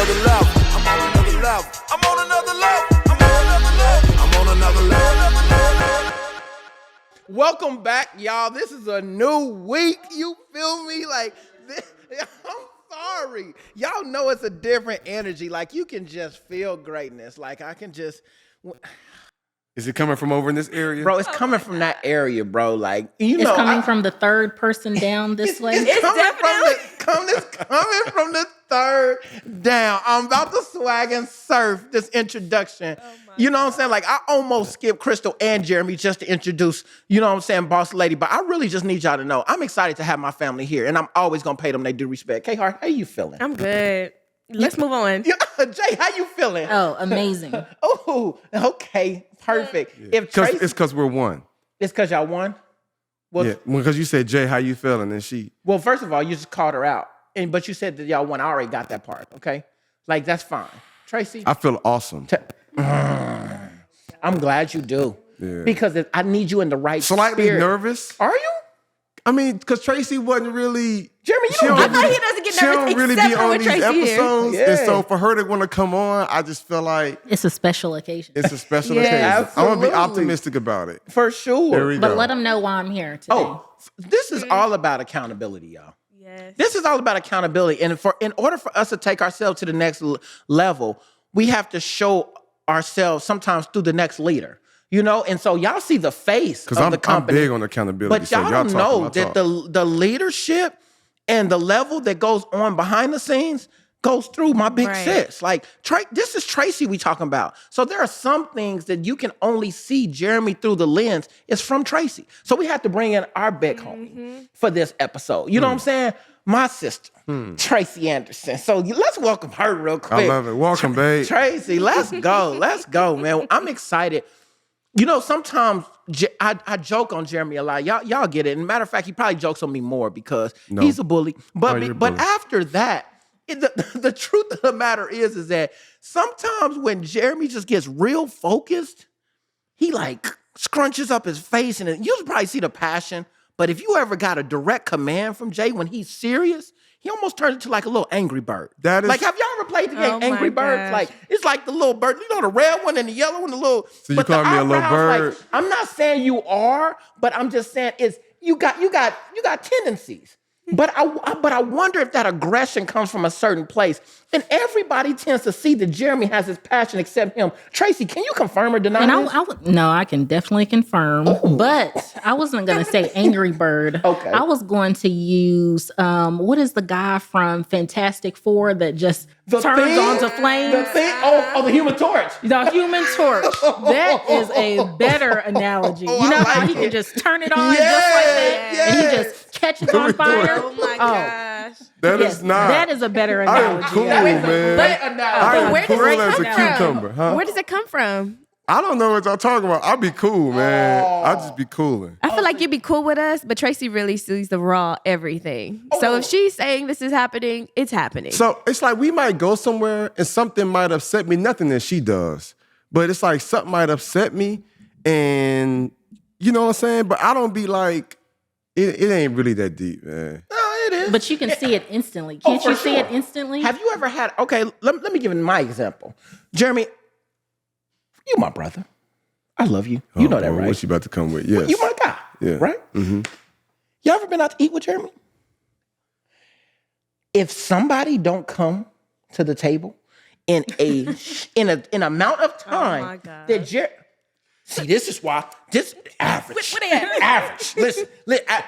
another level. I'm on another level. I'm on another level. I'm on another level. I'm on another level. Welcome back, y'all. This is a new week. You feel me? Like, I'm sorry. Y'all know it's a different energy. Like, you can just feel greatness. Like, I can just... Is it coming from over in this area? Bro, it's coming from that area, bro. Like, you know... It's coming from the third person down this way. It's coming from the third down. I'm about to swag and surf this introduction. You know what I'm saying? Like, I almost skipped Crystal and Jeremy just to introduce, you know what I'm saying, Boss Lady. But I really just need y'all to know, I'm excited to have my family here. And I'm always going to pay them their due respect. K-Hart, how you feeling? I'm good. Let's move on. Jay, how you feeling? Oh, amazing. Oh, okay. Perfect. Yeah. It's because we're one. It's because y'all won? Well, yeah, because you said, Jay, how you feeling? And she... Well, first of all, you just called her out. But you said that y'all won. I already got that part, okay? Like, that's fine. Tracy? I feel awesome. I'm glad you do. Yeah. Because I need you in the right Slightly spirit. nervous. Are you? I mean, because Tracy wasn't really... Jeremy, I thought he doesn't get nervous She don't really except be for on when these Tracy episodes. here. And so for her to want to come on, I just feel like... It's a special occasion. It's a special Yeah, occasion. absolutely. I'm going to be optimistic about it. For sure. There we go. But let them know why I'm here today. Oh, this is all about accountability, y'all. Yes. This is all about accountability. And in order for us to take ourselves to the next level, we have to show ourselves sometimes through the next leader. You know, and so y'all see the face of the company. I'm big on accountability. But y'all don't know that the the leadership and the level that goes on behind the scenes goes through my big sis. Like, this is Tracy we talking about. So there are some things that you can only see Jeremy through the lens. It's from Tracy. So we have to bring in our big homie for this episode. You know what I'm saying? My sister, Tracy Anderson. So let's welcome her real quick. I love it. Welcome, babe. Tracy, let's go. Let's go, man. I'm excited. You know, sometimes I joke on Jeremy a lot. Y'all get it. And matter of fact, he probably jokes on me more because he's a bully. But after that, the truth of the matter is that sometimes when Jeremy just gets real focused, he like scrunches up his face, and you'll probably see the passion. But if you ever got a direct command from Jay when he's serious, he almost turns into like a little Angry Bird. That is like, have y'all ever played the game Angry Birds? Like, it's like the little bird, you know, the red one and the yellow one, the little. So you call me a little bird? Like, I'm not saying you are, but I'm just saying you got tendencies. But I wonder if that aggression comes from a certain place. And everybody tends to see that Jeremy has his passion except him. Tracy, can you confirm or deny this? No, I can definitely confirm. Ooh. But I wasn't going to say Angry Bird. Okay. I was going to use, what is the guy from Fantastic Four that just turns onto flames? The thing? Oh, the Human Torch. The Human Torch. That is a better analogy. You know how he can just turn it on just like that? Yes. And he just catches on fire? Oh my gosh. That is a better analogy. I am cool, man. But where does it come from? Cucumber, huh? Where does it come from? I don't know what y'all talking about. I'll be cool, man. I'll just be cooling. I feel like you'd be cool with us, but Tracy really sees the raw everything. So if she's saying this is happening, it's happening. So it's like we might go somewhere and something might upset me. Nothing that she does. But it's like something might upset me. And you know what I'm saying? But I don't be like, it ain't really that deep, man. But you can see it instantly. Can't you see it instantly? Have you ever had, okay, let me give you my example. Jeremy, you my brother. I love you. You know that, right? What you about to come with? Yes. You my guy, right? Mm-hmm. You ever been out to eat with Jeremy? If somebody don't come to the table in an amount of time that Jeremy... See, this is why this average. What they at? Average. Listen,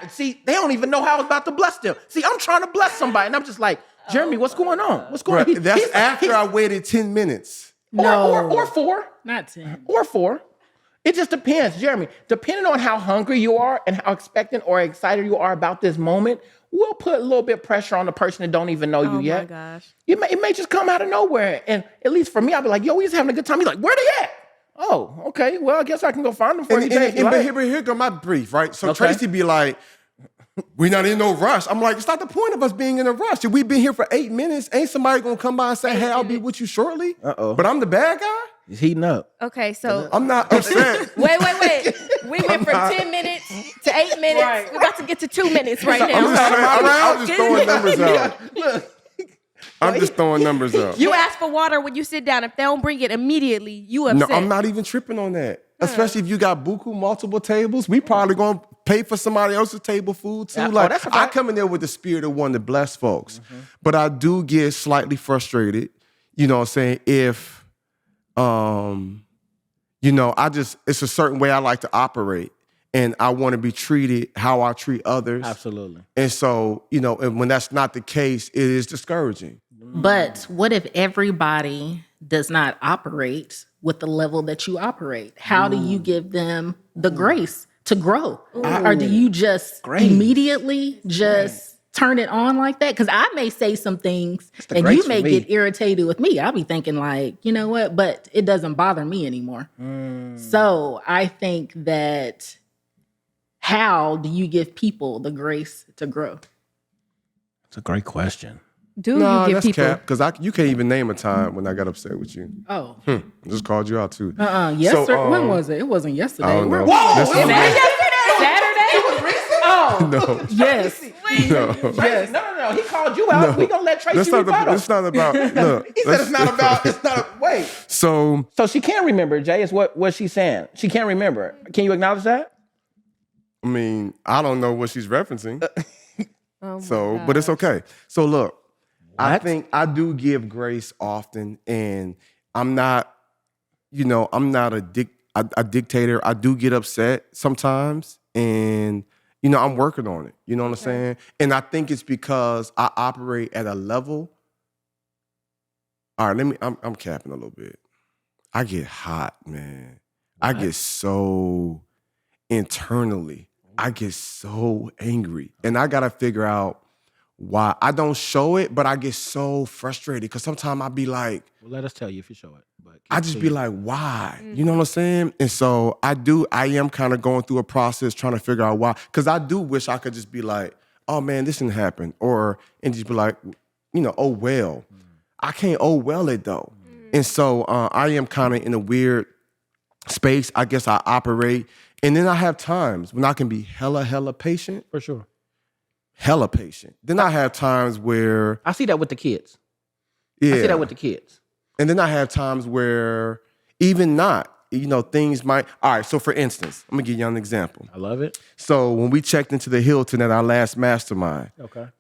see, they don't even know how I was about to bless them. See, I'm trying to bless somebody, and I'm just like, Jeremy, what's going on? What's going on? That's after I waited 10 minutes. Or 4. Not 10. Or 4. It just depends, Jeremy. Depending on how hungry you are and how expectant or excited you are about this moment, we'll put a little bit of pressure on the person that don't even know you yet. Oh, my gosh. It may just come out of nowhere. And at least for me, I'll be like, yo, we just having a good time. He's like, where they at? Oh, okay. Well, I guess I can go find them for you. But here go my brief, right? So Tracy be like, we're not in no rush. I'm like, it's not the point of us being in a rush. If we've been here for 8 minutes, ain't somebody going to come by and say, hey, I'll be with you shortly? Uh-oh. But I'm the bad guy? He's heating up. Okay, so... I'm not upset. Wait. We went from 10 minutes to 8 minutes. Right. We're about to get to 2 minutes right now. I'm just throwing numbers out. Look, I'm just throwing numbers up. You ask for water when you sit down. If they don't bring it immediately, you upset. No, I'm not even tripping on that. Especially if you got buku multiple tables, we probably gonna pay for somebody else's table food too. Like I come in there with the spirit of wanting to bless folks, but I do get slightly frustrated. You know what I'm saying? If, it's a certain way I like to operate, and I want to be treated how I treat others. Absolutely. And so, and when that's not the case, it is discouraging. But what if everybody does not operate with the level that you operate? How do you give them the grace to grow? Or do you just immediately just turn it on like that? Because I may say some things and you may get irritated with me. I'll be thinking like, you know what? But it doesn't bother me anymore. So I think that how do you give people the grace to grow? It's a great question. You give people? Cap, because you can't even name a time when I got upset with you. Oh. I just called you out too. Yesterday. So, when was it? It wasn't yesterday. I don't know. Whoa! Saturday? It was recent? Oh. No. Yes. No. Yes. No. He called you out. We're going to let Tracy rebuttal. It's not about, look. He said it's not a, wait. So she can't remember, Jay, is what she's saying. She can't remember. Can you acknowledge that? I mean, I don't know what she's referencing. But it's okay. So look, I think I do give grace often, and I'm not a dictator. I do get upset sometimes, and I'm working on it. You know what I'm saying? And I think it's because I operate at a level. All right, I'm capping a little bit. I get hot, man. I get so internally. I get so angry, and I gotta figure out why. I don't show it, but I get so frustrated because sometimes I be like, well, let us tell you if you show it. But I just be like, why? You know what I'm saying? And so I am kind of going through a process trying to figure out why. Because I do wish I could just be like, oh man, this didn't happen. And just be like, oh well. I can't oh well it though. And so I am kind of in a weird space. I guess I operate. And then I have times when I can be hella patient. For sure. Hella patient. Then I have times where I see that with the kids. Yeah. I see that with the kids. And then I have times where even not, things might. All right, so for instance, I'm gonna give you an example. I love it. So when we checked into the Hilton at our last mastermind,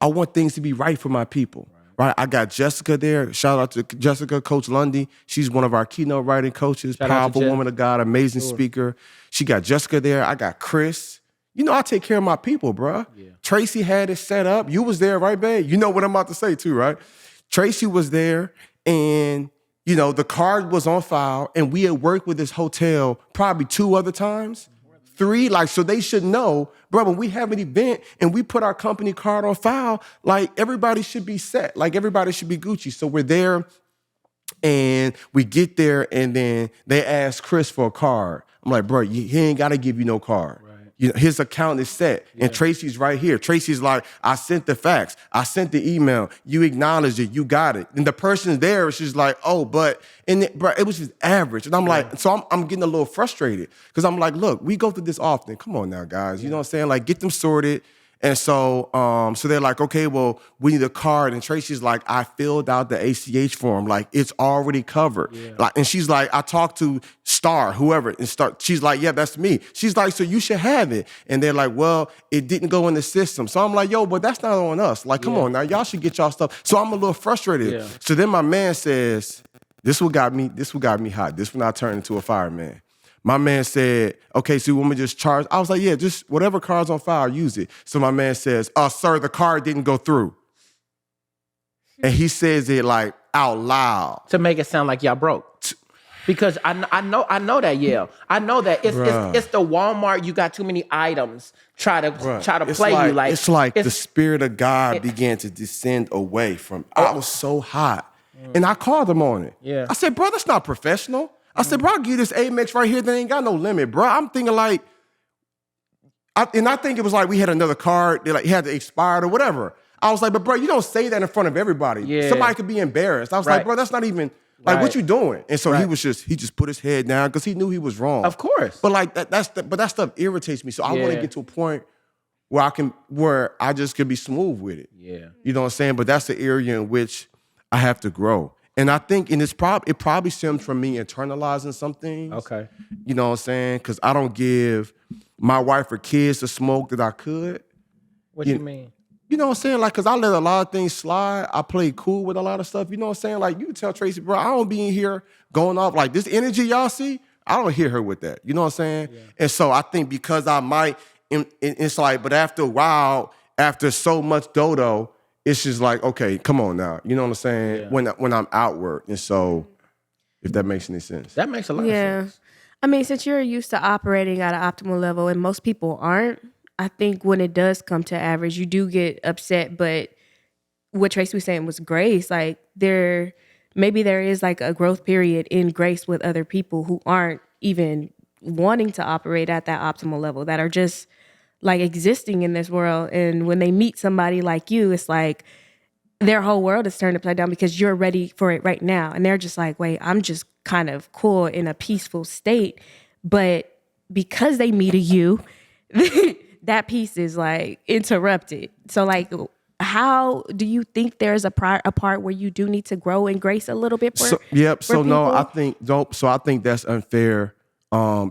I want things to be right for my people. Right? I got Jessica there. Shout out to Jessica, Coach Lundy. She's one of our keynote writing coaches, powerful woman of God, amazing speaker. She got Jessica there. I got Chris. I take care of my people, bro. Yeah. Tracy had it set up. You was there, right, babe? You know what I'm about to say too, right? Tracy was there, and the card was on file, and we had worked with this hotel probably 2 other times. 3, so they should know, bro, when we have an event and we put our company card on file, everybody should be set. Everybody should be Gucci. So we're there, and we get there, and then they ask Chris for a card. I'm like, bro, he ain't got to give you no card. His account is set, and Tracy's right here. Tracy's like, I sent the fax. I sent the email. You acknowledged it. You got it. And the person's there. She's like, oh, bro, it was just average. And I'm like, so I'm getting a little frustrated because I'm like, look, we go through this often. Come on now, guys. You know what I'm saying? Get them sorted. And so they're like, okay, well, we need a card. And Tracy's like, I filled out the ACH form. It's already covered. Yeah. And she's like, I talked to Star, whoever. And she's like, yeah, that's me. She's like, so you should have it. And they're like, well, it didn't go in the system. So I'm like, yo, but that's not on us. Come on now, y'all should get y'all stuff. So I'm a little frustrated. Yeah. So then my man says, this what got me hot. This when I turned into a fireman. My man said, okay, so you want me to just charge? I was like, yeah, just whatever card's on file, use it. So my man says, sir, the card didn't go through. And he says it out loud. To make it sound like y'all broke. Because I know that, yeah. I know that it's the Walmart, you got too many items, try to play you. It's like the Spirit of God began to descend away from, I was so hot. And I called him on it. Yeah. I said, bro, that's not professional. I said, bro, I'll give you this Amex right here that ain't got no limit, bro. I'm thinking I think it was we had another card that had to expire or whatever. I was like, but bro, you don't say that in front of everybody. Yeah. Somebody could be embarrassed. I was like, bro, that's not even what you doing? And so he just put his head down because he knew he was wrong. Of course. But that stuff irritates me. So I want to get to a point where I just can be smooth with it. Yeah. You know what I'm saying? But that's the area in which I have to grow. And I think, and it probably stems from me internalizing some things. Okay. You know what I'm saying? Because I don't give my wife or kids the smoke that I could. What you mean? You know what I'm saying? Like, because I let a lot of things slide. I play cool with a lot of stuff. You know what I'm saying? Like, you can tell Tracy, bro, I don't be in here going off. Like, this energy y'all see, I don't hear her with that. You know what I'm saying? Yeah. And so I think because I might, it's like, but after a while, after so much dodo, it's just like, okay, come on now. You know what I'm saying? Yeah. When I'm outward. And so, if that makes any sense. That makes a lot of sense. I mean, since you're used to operating at an optimal level and most people aren't, I think when it does come to average, you do get upset. But what Tracy was saying was grace. Like maybe there is like a growth period in grace with other people who aren't even wanting to operate at that optimal level, that are just like existing in this world. And when they meet somebody like you, it's like their whole world is turned upside down because you're ready for it right now. And they're just like, wait, I'm just kind of cool in a peaceful state. But because they meet you, that piece is like interrupted. So like, how do you think there's a part where you do need to grow in grace a little bit? So I think that's unfair.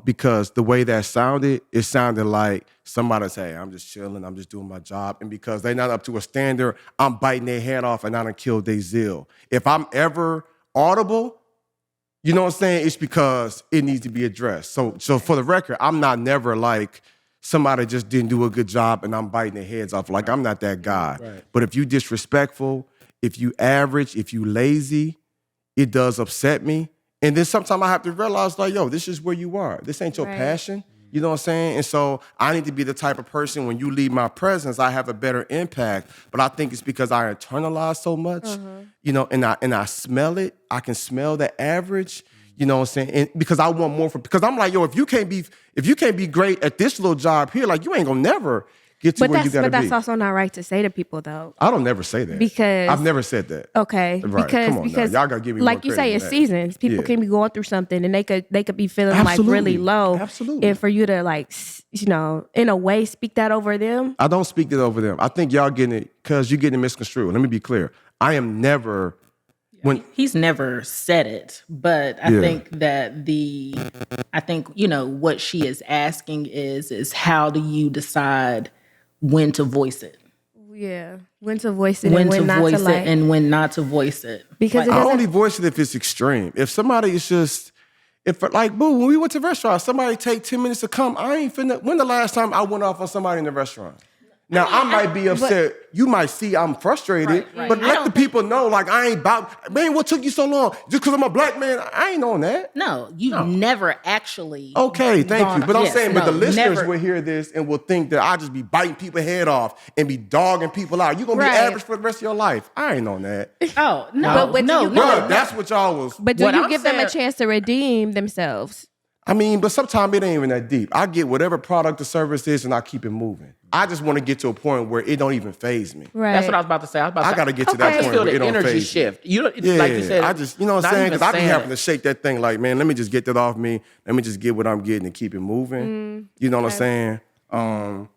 Because the way that sounded, it sounded like somebody say, I'm just chilling, I'm just doing my job. And because they're not up to a standard, I'm biting their head off and I done killed their zeal. If I'm ever audible, you know what I'm saying? It's because it needs to be addressed. So for the record, I'm not never like somebody just didn't do a good job and I'm biting their heads off. Like, I'm not that guy. Right. But if you disrespectful, if you average, if you lazy, it does upset me. And then sometimes I have to realize, like, yo, this is where you are. This ain't your passion. You know what I'm saying? And so I need to be the type of person, when you leave my presence, I have a better impact. But I think it's because I internalize so much, you know, and I smell it. I can smell the average, you know what I'm saying? And because I want more because I'm like, yo, if you can't be great at this little job here, like, you ain't gonna never get to where you gotta be. But that's also not right to say to people, though. I don't never say that. Because I've never said that. Okay. Right. Come on now. Y'all gotta give me like more you say, it's seasons. People can be going through something and they could be feeling like really low. Absolutely. And for you to, like, you know, in a way speak that over them. I don't speak that over them. I think y'all getting it because you're getting it misconstrued. Let me be clear. I am never he's never said it, but I think that you know, what she is asking is how do you decide when to voice it? Yeah, when to voice it, when to voice it, and when not to voice it. Because I only voice it if it's extreme. If somebody is just, like, boo, when we went to restaurants, somebody take 10 minutes to come. I ain't finna. When the last time I went off on somebody in the restaurant? Now, I might be upset. You might see I'm frustrated, but let the people know, like, I ain't about, man, what took you so long? Just because I'm a black man, I ain't on that. No, you've never actually. Okay, thank you. But I'm saying, but the listeners will hear this and will think that I just be biting people's head off and be dogging people out. You're going to be average for the rest of your life. I ain't on that. Oh, no. But no. That's what y'all was. But do you give them a chance to redeem themselves? I mean, but sometimes it ain't even that deep. I get whatever product or service is and I keep it moving. I just want to get to a point where it don't even faze me. Right. That's what I was about to say. I got to get to that point where it don't phase shift. Me. Like you said, I just, you know what I'm saying? Because I be having to shake that thing like, man, let me just get that off me. Let me just get what I'm getting and keep it moving. You know what I'm saying?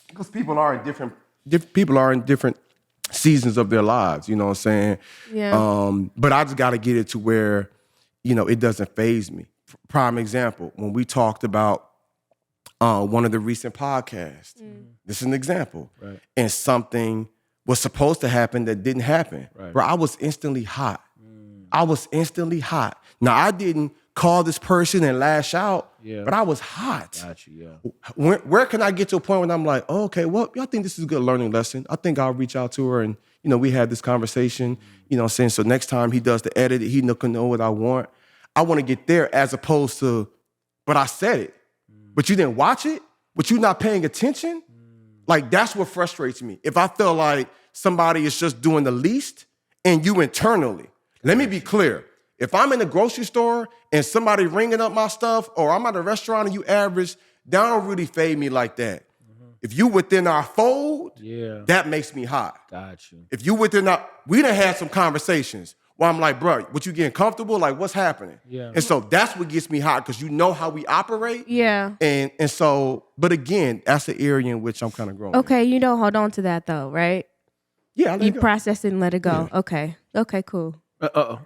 Because people are in different seasons of their lives. You know what I'm saying? Yeah. But I just got to get it to where, you know, it doesn't phase me. Prime example, when we talked about one of the recent podcasts, this is an example, and something was supposed to happen that didn't happen. Right. Bro, I was instantly hot. I was instantly hot. Now, I didn't call this person and lash out, but I was hot. Got you, Where can I get to a point when I'm like, oh, okay, well, I think this is a good learning lesson. I think I'll reach out to her and, you know, we had this conversation, you know what I'm saying? So next time he does the edit, he can know what I want. I want to get there as opposed to, but I said it, but you didn't watch it, but you're not paying attention. Like, that's what frustrates me. If I feel like somebody is just doing the least and you internally, let me be clear. If I'm in the grocery store and somebody ringing up my stuff, or I'm at a restaurant and you average, that don't really fade me like that. If you within our fold, that makes me hot. Got you. If you within our, we done had some conversations. Well, I'm like, bro, what, you getting comfortable? Like, what's happening? Yeah. And so that's what gets me hot, because you know how we operate. Yeah. And so, but again, that's the area in which I'm kind of growing. Okay, you don't hold on to that though, right? Yeah, I let You it go. process it and let it go. Yeah. Okay, cool. Uh-oh.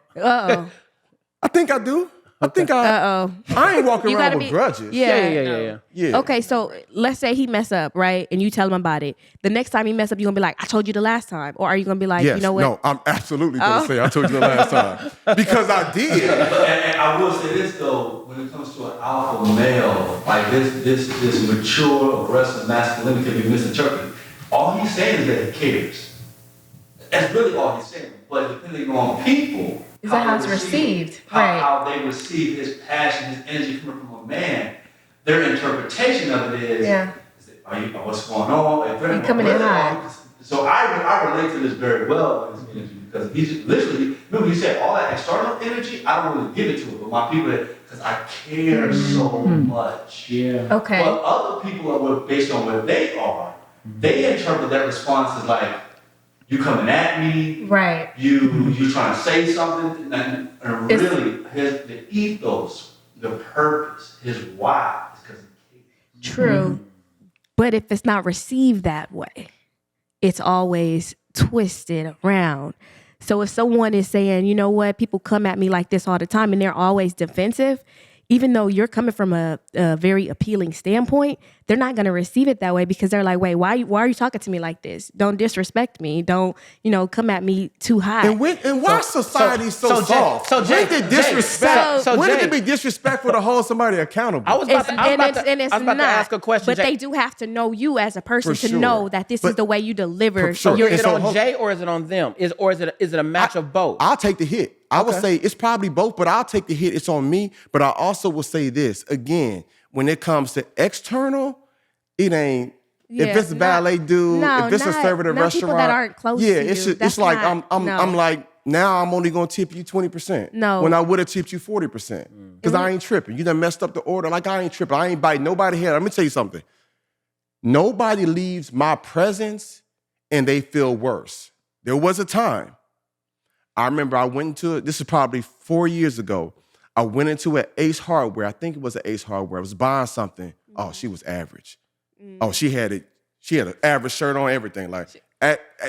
I think I do. I think I ain't walking You around gotta with be- grudges. Yeah. Yeah. Okay, so let's say he mess up, right? And you tell him about it. The next time he mess up, you gonna be like, I told you the last time. Or are you gonna be like, Yes. you know what? No, I'm absolutely going to say I told you the last time. Because I did. And I will say this though, when it comes to an alpha male, like this mature, aggressive masculinity can be misinterpreted. All he's saying is that he cares. That's really all he's saying. But depending on people, Is that how it's they received? how, Right. how they receive his passion, his energy coming from a man, their interpretation of it is, what's going on? Like, You coming in hot. So I relate to this very well with his energy because he's literally, remember you said all that external energy, I don't really give it to him, but my people, because I care so much. Yeah. Okay. But other people are based on where they are, they interpret that response as like, you coming at me, Right. you trying to say something, and really the ethos, the purpose, his why is because he cares. True. But if it's not received that way, it's always twisted around. So if someone is saying, you know what, people come at me like this all the time and they're always defensive, even though you're coming from a very appealing standpoint, they're not going to receive it that way because they're like, wait, why are you talking to me like this? Don't disrespect me. Don't, come at me too high. And why society so soft? When did disrespect? When did it be disrespectful to hold somebody accountable? I was about to ask a question. But Jay. they do have to know you as a person For to know sure. that this But- is the way you deliver. For sure. Is And it so on Jay or is it on them? Is it a match of both? I'll take the hit. I would say it's probably both, but I'll take the hit. It's on me. But I also will say this again: when it comes to external, it ain't. If it's a ballet dude, if it's a server at a restaurant, people that aren't close to you, it's like not- I'm like now I'm only gonna tip you 20%. No. When I would have tipped you 40%. Because I ain't tripping. You done messed up the order. Like I ain't tripping. I ain't biting nobody head. Let me tell you something. Nobody leaves my presence and they feel worse. There was a time. I remember I went into it, this is probably 4 years ago. I went into an Ace Hardware. I think it was an Ace Hardware. I was buying something. Oh, she was average. Oh, she had an average shirt on, everything. Like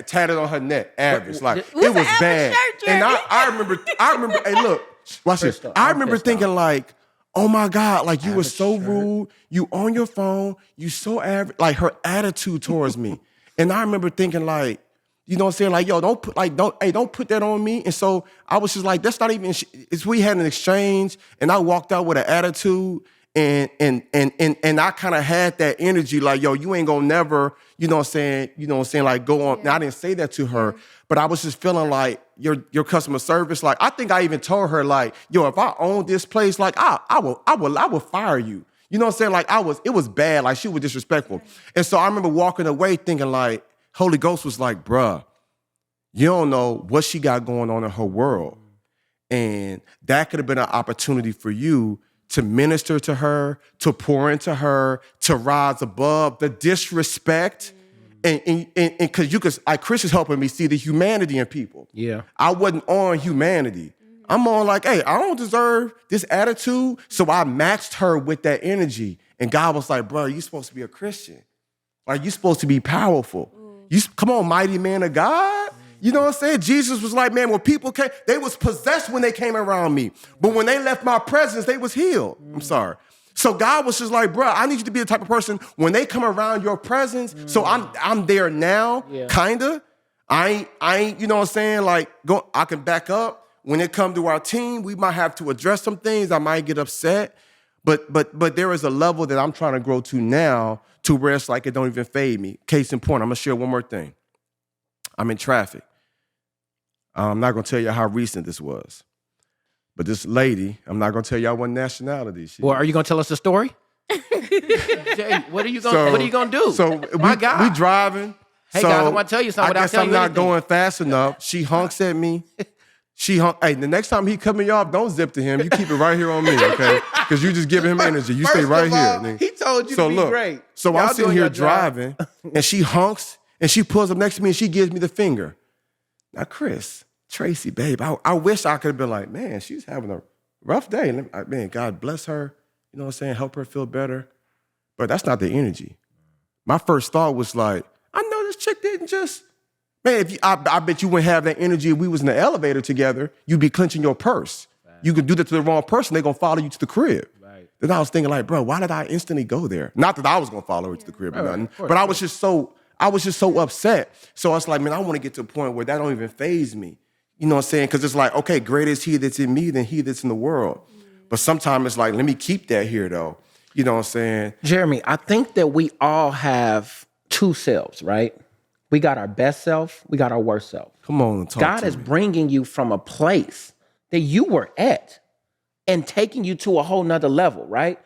tatted on her neck, average. Like it was bad. And I remember, hey, look, watch this. I remember thinking like, oh my God, like you were so rude. You on your phone, you so average. Like her attitude towards me. And I remember thinking like, you know what I'm saying? Like, yo, don't put that on me. And so I was just like, that's not even, we had an exchange and I walked out with an attitude and I kind of had that energy like, yo, you ain't gonna never, you know what I'm saying? Like go on. Yeah. Now I didn't say that to her, but I was just feeling like your customer service. Like, I think I even told her like, yo, if I own this place, like I will fire you. You know what I'm saying? Like it was bad. Like she was disrespectful. And so I remember walking away thinking like, Holy Ghost was like, bruh, you don't know what she got going on in her world. And that could have been an opportunity for you to minister to her, to pour into her, to rise above the disrespect. And because you could, like Chris is helping me see the humanity in people. Yeah. I wasn't on humanity. I'm on like, hey, I don't deserve this attitude. So I matched her with that energy. And God was like, bro, you're supposed to be a Christian. Like, you're supposed to be powerful. Come on, mighty man of God. You know what I'm saying? Jesus was like, man, when people came, they was possessed when they came around me. But when they left my presence, they was healed. I'm sorry. So God was just like, bro, I need you to be the type of person when they come around your presence. So I'm there now, kinda. I ain't, you know what I'm saying? Like, I can back up. When it come to our team, we might have to address some things. I might get upset. But there is a level that I'm trying to grow to now to where it's like it don't even fade me. Case in point, I'm gonna share one more thing. I'm in traffic. I'm not gonna tell you how recent this was. But this lady, I'm not gonna tell y'all what nationality she is. Well, are you gonna tell us the story? Jay, what are you gonna do? So we driving. Hey so guys, I want to tell you something. I guess I'm not going fast enough. She honks at me. Hey, the next time he cut me off, don't zip to him. You keep it right here on me, okay? Because you just giving him energy. You stay right here. He told you to be great. So I'm sitting here driving, and she honks, and she pulls up next to me, and she gives me the finger. Now, Chris, Tracy, babe, I wish I could have been like, man, she's having a rough day. Man, God bless her. You know what I'm saying? Help her feel better. But that's not the energy. My first thought was like, I know this chick didn't just Man, I bet you wouldn't have that energy if we was in the elevator together. You'd be clenching your purse. Right. You could do that to the wrong person, they're gonna follow you to the crib. Right. Then I was thinking like, bro, why did I instantly go there? Not that I was gonna follow her to the crib or nothing, but I was just so upset. So I was like, man, I want to get to a point where that don't even faze me. You know what I'm saying? Because it's like, okay, greater is he that's in me than he that's in the world. But sometimes it's like, let me keep that here though. You know what I'm saying? Jeremy, I think that we all have two selves, right? We got our best self, we got our worst self. Come on, talk God to is me. bringing you from a place that you were at and taking you to a whole nother level, right?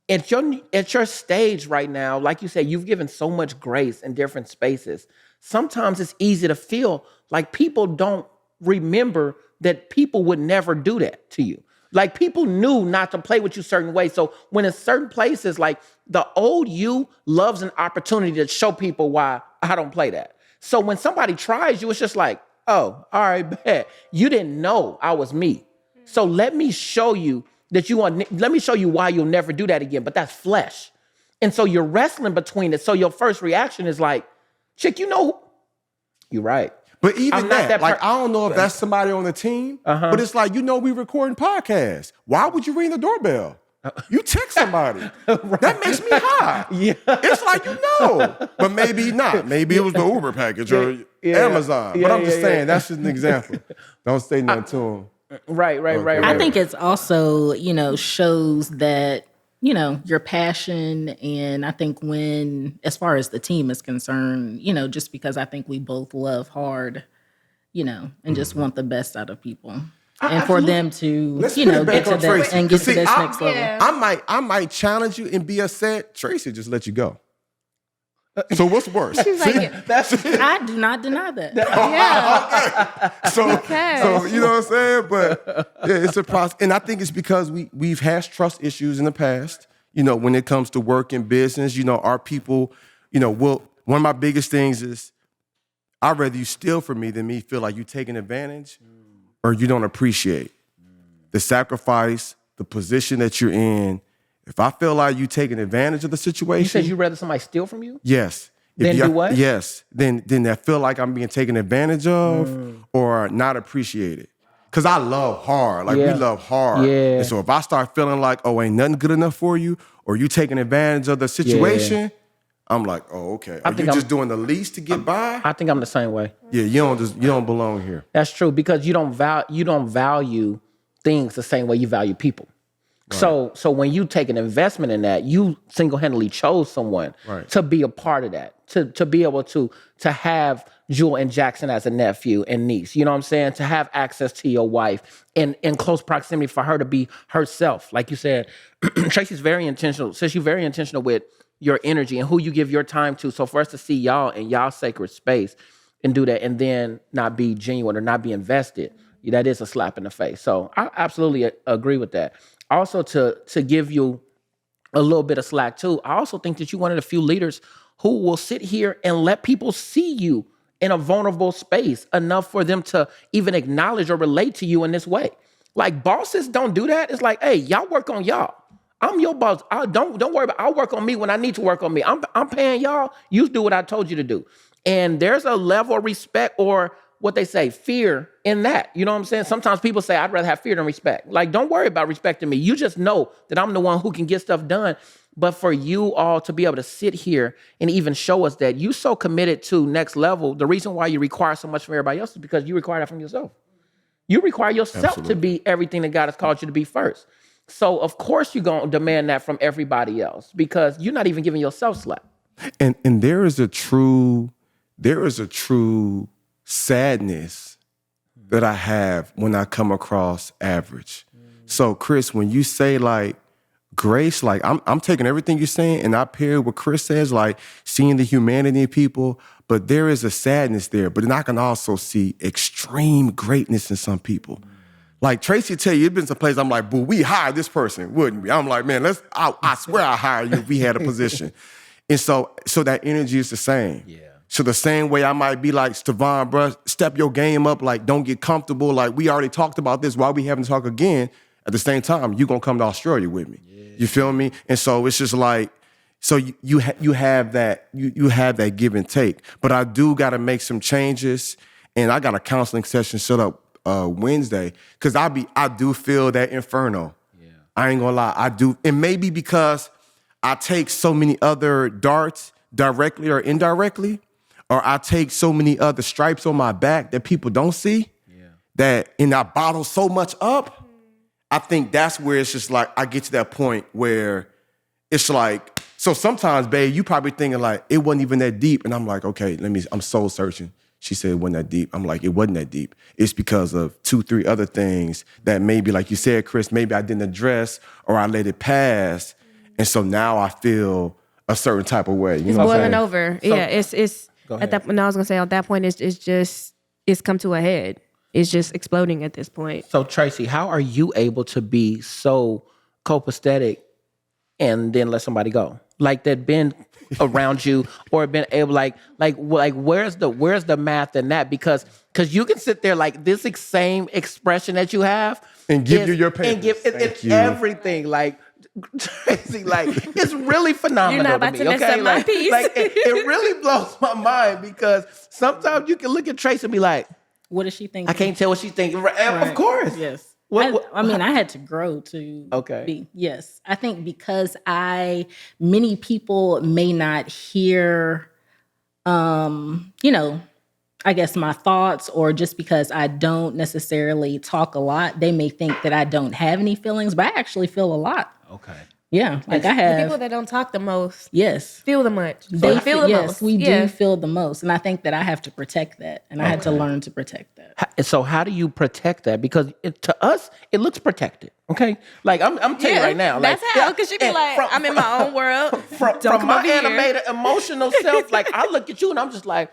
At your stage right now, like you said, you've given so much grace in different spaces. Sometimes it's easy to feel like people don't remember that people would never do that to you. Like people knew not to play with you certain ways. So when in certain places, like the old you loves an opportunity to show people why I don't play that. So when somebody tries you, it's just like, oh, all right, bet. You didn't know I was me. So let me show you let me show you why you'll never do that again. But that's flesh. And so you're wrestling between it. So your first reaction is like, chick, you know, you're right. But even that like, I don't know if that's somebody on the team, but it's like, you know, we recording podcasts. Why would you ring the doorbell? You text somebody. Right. That makes me high. Yeah. It's like, you know, but maybe not. Maybe it was the Uber package or Amazon. But I'm just saying, that's just an example. Don't say nothing to them. Right. I think it's also, you know, shows that, you know, your passion. And I think when, as far as the team is concerned, you know, just because I think we both love hard, you know, and just want the best out of people. And for them to, you know, get to that and get to this next level. I might challenge you and be upset. Tracy just let you go. So what's worse? She's like, I do not deny that. yeah. So you know what I'm saying? But yeah, it's a process. And I think it's because we've had trust issues in the past. You know, when it comes to work and business, you know, our people, you know, one of my biggest things is I'd rather you steal from me than me feel like you're taking advantage or you don't appreciate the sacrifice, the position that you're in. If I feel like you taking advantage of the situation. You said you'd rather somebody steal from you? Yes. Then do what? Yes. Then I feel like I'm being taken advantage of or not appreciated. Because I love hard. Like, we love hard. Yeah. And so if I start feeling like, oh, ain't nothing good enough for you, or you taking advantage of the situation, I'm like, oh, okay. Are you just doing the least to get by? I think I'm the same way. Yeah, you don't belong here. That's true, because you don't value things the same way you value people. Right. So when you take an investment in that, you single-handedly chose someone to be a part of that, to be able to have Jewel and Jackson as a nephew and niece, you know what I'm saying? To have access to your wife in close proximity for her to be herself. Like you said, Tracy's very intentional. Says you're very intentional with your energy and who you give your time to. So for us to see y'all in y'all sacred space and do that and then not be genuine or not be invested, that is a slap in the face. So I absolutely agree with that. Also, to give you a little bit of slack too, I also think that you're one of the few leaders who will sit here and let people see you in a vulnerable space enough for them to even acknowledge or relate to you in this way. Like bosses don't do that. It's like, hey, y'all work on y'all. I'm your boss. Don't worry about it. I'll work on me when I need to work on me. I'm paying y'all. You do what I told you to do. And there's a level of respect or what they say, fear in that. You know what I'm saying? Sometimes people say, I'd rather have fear than respect. Like, don't worry about respecting me. You just know that I'm the one who can get stuff done. But for you all to be able to sit here and even show us that you so committed to next level, the reason why you require so much from everybody else is because you require that from yourself. You require yourself to be everything that God has called you to be first. So of course you're going to demand that from everybody else because you're not even giving yourself slack. And there is a true sadness that I have when I come across average. So Chris, when you say like grace, like I'm taking everything you're saying and I pair what Chris says, like seeing the humanity in people, but there is a sadness there. But then I can also see extreme greatness in some people. Like Tracy tell you, it's been some place I'm like, boo, we hired this person, wouldn't we? I'm like, man, I swear I hire you if we had a position. And so that energy is the same. Yeah. So the same way I might be like, Stavon, bro, step your game up, like don't get comfortable. Like we already talked about this, why we haven't talked again? At the same time, you're gonna come to Australia with me. Yeah. You feel me? And so it's just like, So you have that you have that give and take. But I do got to make some changes, and I got a counseling session set up Wednesday because I do feel that inferno. Yeah. I ain't gonna lie, I do, and maybe because I take so many other darts directly or indirectly, or I take so many other stripes on my back that people don't see. Yeah. And I bottle so much up. I think that's where it's just like I get to that point where it's like. So sometimes, babe, you probably thinking like, it wasn't even that deep. And I'm like, okay, I'm soul searching. She said it wasn't that deep. I'm like, it wasn't that deep. It's because of 2-3 other things that maybe, like you said, Chris, maybe I didn't address or I let it pass. And so now I feel a certain type of way. It's boiling over. So, yeah, it's at that. No, I was gonna say at that point, it's come to a head. It's just exploding at this point. So Tracy, how are you able to be so copacetic and then let somebody go? Like that been around you or been able like where's the math in that? Because you can sit there like this same expression that you have and give you your pain and give it's everything like Tracy, like it's really phenomenal. You're not about to mess up my piece. Like it really blows my mind because sometimes you can look at Tracy and be like, what is she thinking? I can't tell what she's thinking. Right. Of course. Yes. I mean, I had to grow to be. Yes. I think because many people may not hear, I guess my thoughts, or just because I don't necessarily talk a lot, they may think that I don't have any feelings, but I actually feel a lot. Okay. Yeah. Like I have. The people that don't talk the most. Yes. Feel the much. They feel the most. Yes, we do feel the most. And I think that I have to protect that. And I had to learn to protect that. So how do you protect that? Because to us, it looks protected. Okay. Like I'm telling you right now. Like, that's how, because you be like, I'm in my own world. From my animated emotional self, like I look at you and I'm just like,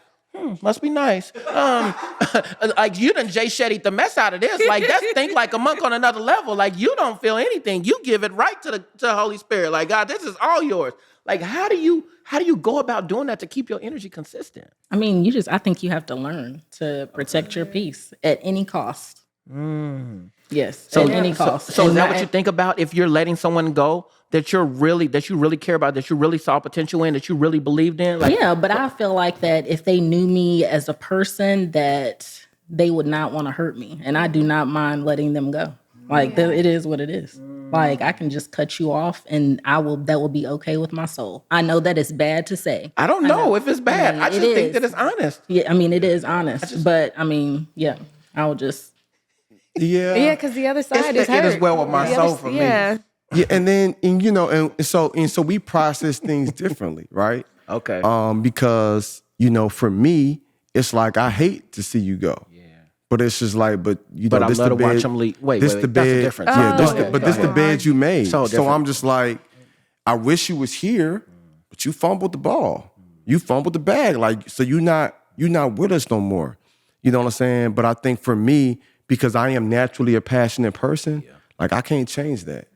must be nice. Like you done Jay Shetty'd the mess out of this. Like that's think like a monk on another level. Like you don't feel anything. You give it right to the Holy Spirit. Like God, this is all yours. Like how do you go about doing that to keep your energy consistent? I mean, I think you have to learn to protect your peace at any cost. Yes, at any cost. So is that what you think about if you're letting someone go that you really care about, that you really saw potential in, that you really believed in? Like, yeah, but I feel like that if they knew me as a person, that they would not want to hurt me, and I do not mind letting them go. Like it is what it is. Like I can just cut you off, and that will be okay with my soul. I know that it's bad to say. I don't know if it's bad. I just think that it's honest. Yeah, I mean it is honest, but I mean, yeah, I'll just. Yeah, because the other side is hurt. It is well with my soul for me. Yeah, and so we process things differently, right? Okay. Because for me, it's like I hate to see you go. Yeah. But it's just like, but I this love the to bed. watch them leave. Wait, this the bed. That's the difference. Yeah, this the bed you made. So I'm just like, I wish you was here, but you fumbled the ball. You fumbled the bag. Like, so you're not with us no more. You know what I'm saying? But I think for me, because I am naturally a passionate person, like I can't change that.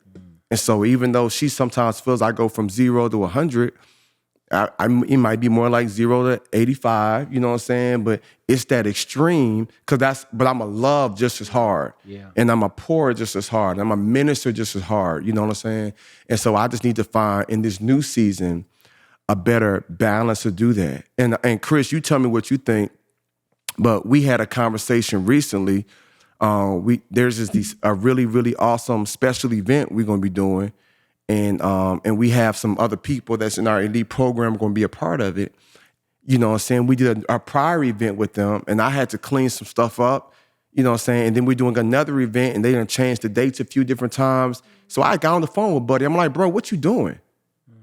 And so even though she sometimes feels I go from 0 to 100, it might be more like 0 to 85, you know what I'm saying? But it's that extreme, but I'm a love just as hard. Yeah. And I'm a pour just as hard. I'm a minister just as hard, you know what I'm saying? And so I just need to find in this new season a better balance to do that. And Chris, you tell me what you think, but we had a conversation recently. There's a really, really awesome special event we're going to be doing. And we have some other people that's in our elite program going to be a part of it. You know what I'm saying? We did a prior event with them, and I had to clean some stuff up, you know what I'm saying? And then we're doing another event, and they done changed the dates a few different times. So I got on the phone with Buddy. I'm like, bro, what you doing?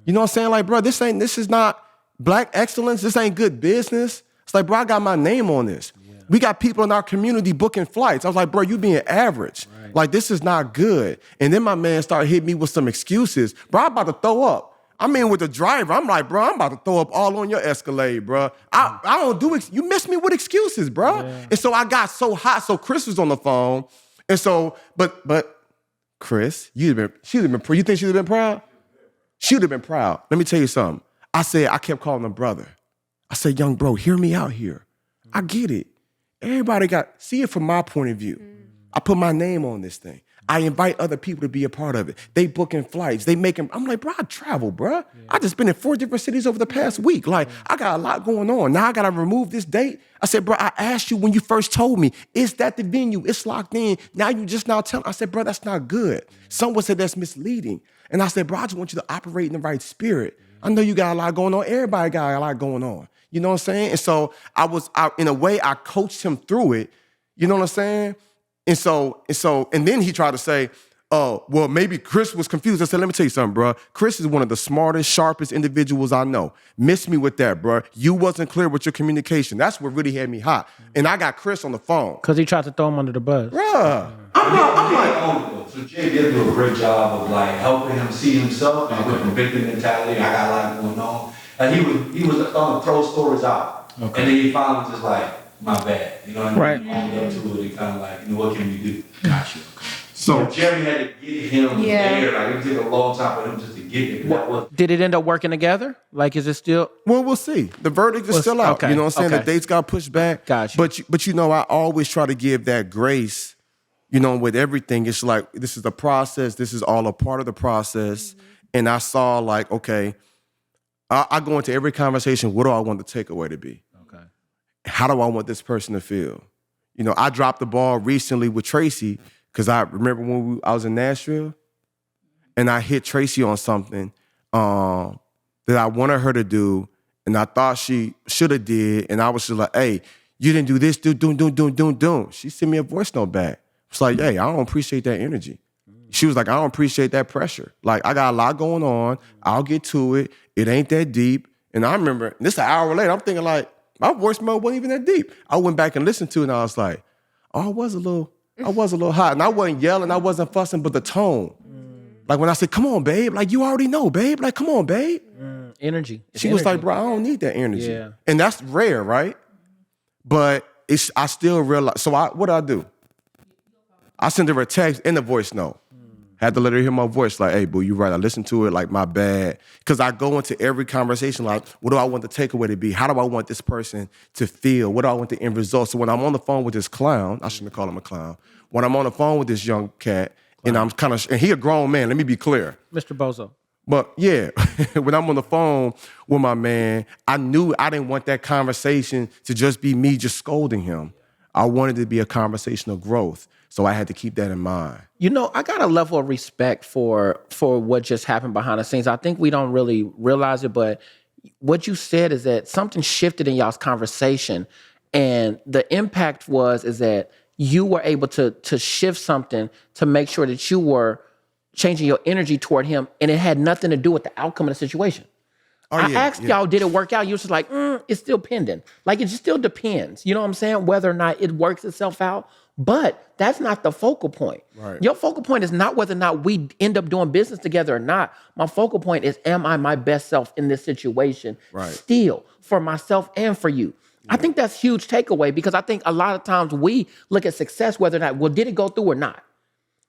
You know what I'm saying? Like, bro, this is not Black excellence. This ain't good business. It's like, bro, I got my name on this. We got people in our community booking flights. I was like, bro, you being average. Right. Like, this is not good. And then my man started hitting me with some excuses. Bro, I'm about to throw up. I mean, with the driver, I'm like, bro, I'm about to throw up all on your Escalade, bro. I don't do you miss me with excuses, bro. Yeah. And so I got so hot. So Chris was on the phone. And so, but Chris, she'd have been, you think she'd have been proud? She would have been proud. Let me tell you something. I kept calling him brother. I said, young bro, hear me out here. I get it. Everybody see it from my point of view. I put my name on this thing. I invite other people to be a part of it. They booking flights. They making. I'm like, bro, I travel, bro. Yeah. I just been in 4 different cities over the past week. Like, I got a lot going on. Now I got to remove this date. I said, bro, I asked you when you first told me, is that the venue? It's locked in. Now you just now telling. I said, bro, that's not good. Someone said that's misleading. And I said, bro, I just want you to operate in the right spirit. I know you got a lot going on. Everybody got a lot going on. You know what I'm saying? And so in a way, I coached him through it. You know what I'm saying? And then he tried to say, oh, well, maybe Chris was confused. I said, let me tell you something, bro. Chris is one of the smartest, sharpest individuals I know. Miss me with that, bro. You wasn't clear with your communication. That's what really had me hot. And I got Chris on the phone. Because he tried to throw him under the bus. Bruh. I'm like, so Jay did do a great job of like helping him see himself and with the victim mentality. I got a lot going on. And he was throwing throw stories out. Okay. And then he finally just like, my bad. You know what I mean? Right. Owned up to it and kind of like, what can we do? Gotcha. Okay. So Jeremy had to get him there. Like, it took a long time for him just to get there. Did it end up working together? Like, is it still? Well, we'll see. The verdict is still out. Okay. You know what I'm saying? Okay. The dates got pushed back. Gotcha. But you know, I always try to give that grace, you know, with everything. It's like, this is the process. This is all a part of the process. Mm-hmm. And I saw like, okay, I go into every conversation. What do I want the takeaway to be? Okay. How do I want this person to feel? You know, I dropped the ball recently with Tracy because I remember when I was in Nashville and I hit Tracy on something that I wanted her to do and I thought she should have did. And I was just like, hey, you didn't do this, do. She sent me a voice note back. It's like, hey, I don't appreciate that energy. She was like, I don't appreciate that pressure. Like, I got a lot going on. I'll get to it. It ain't that deep. And I remember, this an hour later, I'm thinking like, my voicemail wasn't even that deep. I went back and listened to it and I was like, oh, I was a little hot. And I wasn't yelling, I wasn't fussing, but the tone. Like when I said, come on, babe. Like, you already know, babe. Like, come on, babe. Energy. She was like, bro, I don't need that energy. Yeah. And that's rare, right? But I still realize, so what do I do? I sent her a text and a voice note. Had to let her hear my voice like, hey, boo, you right. I listened to it, like, my bad. Because I go into every conversation like, what do I want the takeaway to be? How do I want this person to feel? What do I want the end result? So when I'm on the phone with this clown, I shouldn't call him a clown. When I'm on the phone with this young cat, and I'm kind of, and he a grown man, let me be clear. Mr. Bozo. But yeah, when I'm on the phone with my man, I knew I didn't want that conversation to just be me just scolding him. I wanted it to be a conversation of growth. So I had to keep that in mind. You know, I got a level of respect for what just happened behind the scenes. I think we don't really realize it, but what you said is that something shifted in y'all's conversation, and the impact is that you were able to shift something to make sure that you were changing your energy toward him, and it had nothing to do with the outcome of the situation. I asked y'all, did it work out? You was just like, it's still pending. Like, it just still depends. You know what I'm saying? Whether or not it works itself out. But that's not the focal point. Right. Your focal point is not whether or not we end up doing business together or not. My focal point is, am I my best self in this situation? Right. Still, for myself and for you. Yeah. I think that's huge takeaway, because I think a lot of times we look at success, whether or not, well, did it go through or not?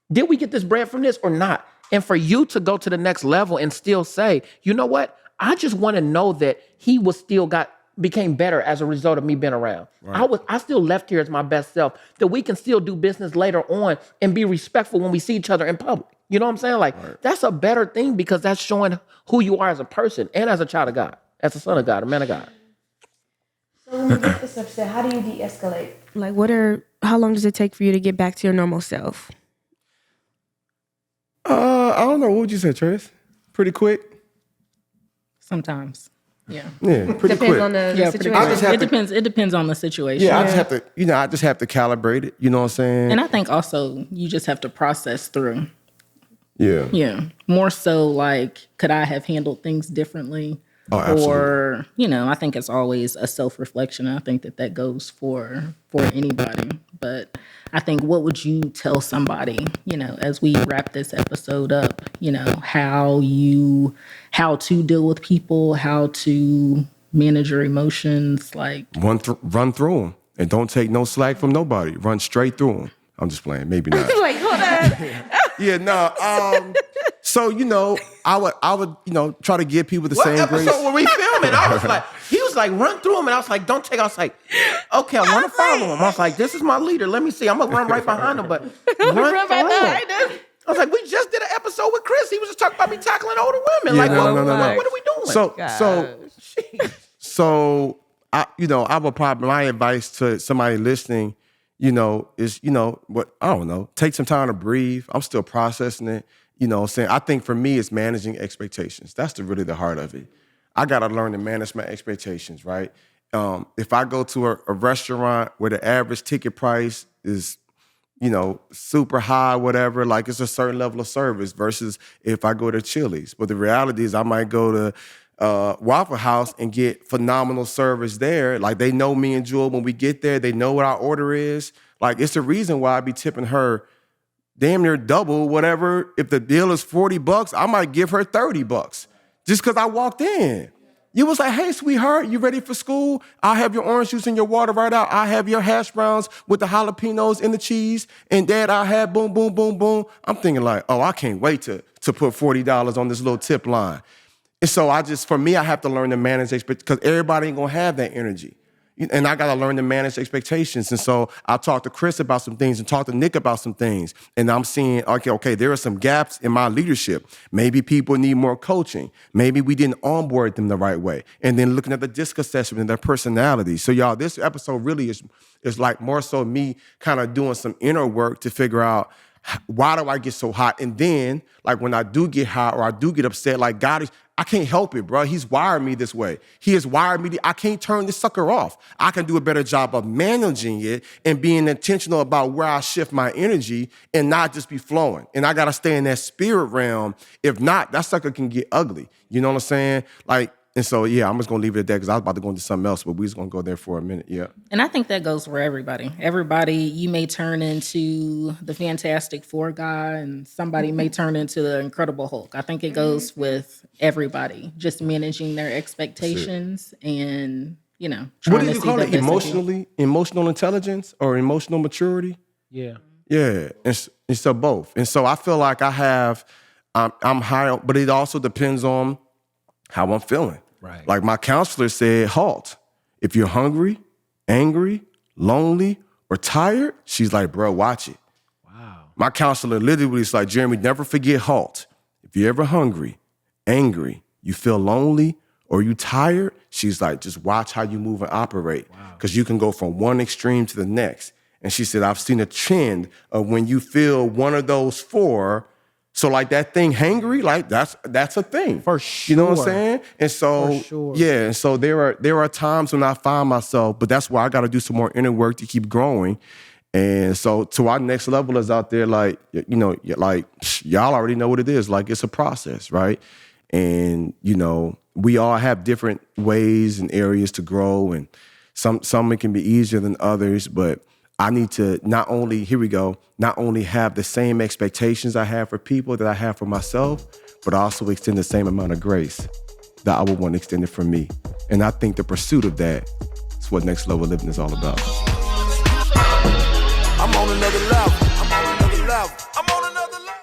Did we get this bread from this or not? And for you to go to the next level and still say, you know what? I just want to know that he was still became better as a result of me being around. Right. I still left here as my best self, that we can still do business later on and be respectful when we see each other in public. You know what I'm saying? Like, that's a better thing, because that's showing who you are as a person and as a child of God, as a son of God, a man of God. So when you get this upset, how do you de-escalate? Like, how long does it take for you to get back to your normal self? I don't know. What would you say, Trace? Pretty quick? Sometimes. Yeah. Yeah, pretty depends quick. On the situation. It depends on the situation. Yeah, I just have to calibrate it. You know what I'm saying? And I think also you just have to process through. Yeah. Yeah. More so like, could I have handled things differently? Oh, absolutely. Or, I think it's always a self-reflection. I think that goes for anybody. But I think, what would you tell somebody, as we wrap this episode up, how to deal with people, how to manage your emotions, like run through them and don't take no slack from nobody. Run straight through them. I'm just playing. Maybe not. Like, hold on. Yeah, no. So, I would try to give people the same grace. What episode were we filming? I was like, he was was like, run through them. And I was like, don't take. I was like, okay, I want to follow him. I was like, this is my leader. Let me see. I'm going to run right behind him, but run through him. I was like, we just did an episode with Chris. He was just talking about me tackling older women. Yeah, like, no. what are we doing? So I have a problem. My advice to somebody listening, is, what I don't know, take some time to breathe. I'm still processing it. Saying, I think for me, it's managing expectations. That's really the heart of it. I got to learn to manage my expectations, right? If I go to a restaurant where the average ticket price is, super high, whatever, like it's a certain level of service versus if I go to Chili's. But the reality is I might go to Waffle House and get phenomenal service there. Like they know me and Jewel when we get there. They know what our order is. Like it's the reason why I be tipping her damn near double whatever. If the deal is $40, I might give her $30 just because I walked in. You was like, hey, sweetheart, you ready for school? I'll have your orange juice and your water right out. I'll have your hash browns with the jalapenos and the cheese. And Dad, I'll have boom, boom, boom, boom. I'm thinking like, oh, I can't wait to put $40 on this little tip line. And so for me, I have to learn to manage expectations because everybody ain't gonna have that energy. And I gotta learn to manage expectations. And so I talked to Chris about some things and talked to Nick about some things. And I'm seeing, okay, there are some gaps in my leadership. Maybe people need more coaching. Maybe we didn't onboard them the right way. And then looking at the DISC assessment and their personality. So y'all, this episode really is like more so me kind of doing some inner work to figure out why do I get so hot? And then, like when I do get hot or I do get upset, like God I can't help it, bro. He's wired me this way. He has wired me. I can't turn this sucker off. I can do a better job of managing it and being intentional about where I shift my energy and not just be flowing. And I got to stay in that spirit realm. If not, that sucker can get ugly. You know what I'm saying? And so, yeah, I'm just going to leave it at that because I was about to go into something else, but we're just going to go there for a minute, yeah. And I think that goes for everybody. Everybody, you may turn into the Fantastic Four guy and somebody may turn into the Incredible Hulk. I think it goes with everybody, just managing their expectations and, what do you call it? Emotional intelligence or emotional maturity? Yeah. Yeah, and so both. And so I feel like I'm high, but it also depends on how I'm feeling. Right. Like my counselor said, halt. If you're hungry, angry, lonely, or tired, she's like, bro, watch it. Wow. My counselor literally is like, Jeremy, never forget halt. If you're ever hungry, angry, you feel lonely, or you tired, she's like, just watch how you move and operate. Because you can go from one extreme to the next. And she said, I've seen a trend of when you feel one of those four. So like that thing hangry, like that's a thing. For sure. You know what I'm saying? And so, For sure. yeah, and so there are times when I find myself, but that's why I got to do some more inner work to keep growing. And so to our next levelers out there, like, like y'all already know what it is. Like it's a process, right? And, we all have different ways and areas to grow, and some it can be easier than others, but I need to not only have the same expectations I have for people that I have for myself, but also extend the same amount of grace that I would want extended for me. And I think the pursuit of that is what next level living is all about. I'm on another level. I'm on another level. I'm on